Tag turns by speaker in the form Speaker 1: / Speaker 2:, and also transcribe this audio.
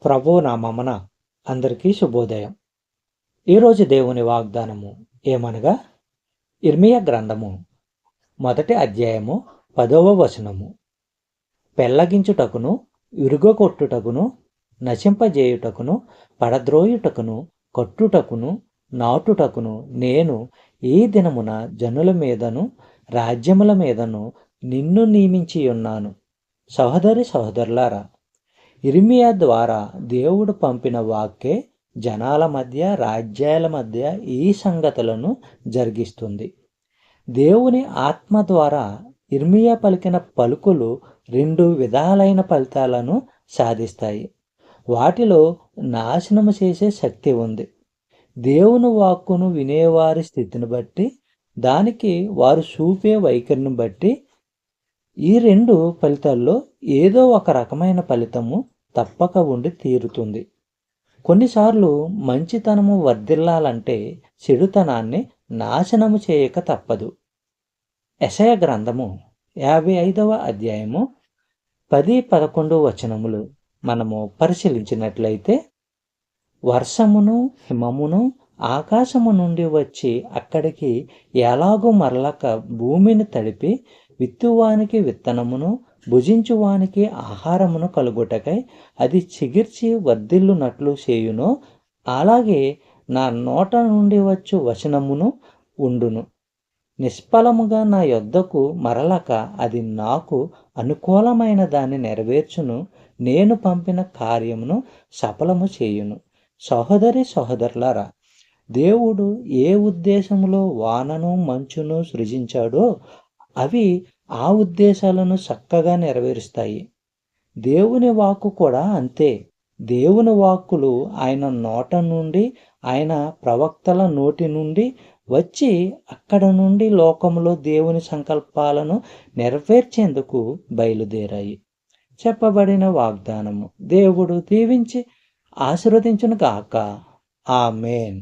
Speaker 1: ప్రభువు నామమున అందరికీ శుభోదయం. ఈరోజు దేవుని వాగ్దానము ఏమనగా, ఇర్మియా గ్రంథము 1వ అధ్యాయము 10వ వచనము. పెళ్లగించుటకును, విరుగకొట్టుటకును, నశింపజేయుటకును, పడద్రోయుటకును, కట్టుటకును, నాటుటకును నేను ఈ దినమున జనుల మీదను రాజ్యముల మీదను నిన్ను నియమించియున్నాను. సహోదరులారా, ఇర్మియా ద్వారా దేవుడు పంపిన వాక్కే జనాల మధ్య, రాజ్యాల మధ్య ఈ సంగతులను జరిగిస్తుంది. దేవుని ఆత్మ ద్వారా ఇర్మియా పలికిన పలుకులు 2 విధాలైన ఫలితాలను సాధిస్తాయి. వాటిలో నాశనము చేసే శక్తి ఉంది. దేవుని వాక్కును వినేవారి స్థితిని బట్టి, దానికి వారు చూపే వైఖరిని బట్టి ఈ 2 ఫలితాల్లో ఏదో ఒక రకమైన ఫలితము తప్పక ఉండి తీరుతుంది. కొన్నిసార్లు మంచితనము వర్ధిల్లాలంటే చెడుతనాన్ని నాశనము చేయక తప్పదు. యెషయా గ్రంథము 55వ అధ్యాయము 10-11 వచనములు మనము పరిశీలించినట్లయితే, వర్షమును హిమమును ఆకాశము నుండి వచ్చి అక్కడికి ఎలాగూ మరలక భూమిని తడిపి విత్తువానికి విత్తనమును, భుజించువానికి ఆహారమును కలుగుటకై అది చిగిర్చి వర్ధిల్లునట్లు చేయునో, అలాగే నా నోట నుండి వచ్చు వచనమును ఉండును. నిష్ఫలముగా నా యొద్దకు మరలక అది నాకు అనుకూలమైన దాన్ని నెరవేర్చును. నేను పంపిన కార్యమును సఫలము చేయును. సహోదరులారా, దేవుడు ఏ ఉద్దేశములో వానను మంచును సృజించాడో అవి ఆ ఉద్దేశాలను చక్కగా నెరవేరుస్తాయి. దేవుని వాక్కు కూడా అంతే. దేవుని వాక్కులు ఆయన నోట నుండి, ఆయన ప్రవక్తల నోటి నుండి వచ్చి అక్కడ నుండి లోకంలో దేవుని సంకల్పాలను నెరవేర్చేందుకు బయలుదేరాయి. చెప్పబడిన వాగ్దానము దేవుడు దీవించి ఆశీర్వదించును గాక. ఆమేన్.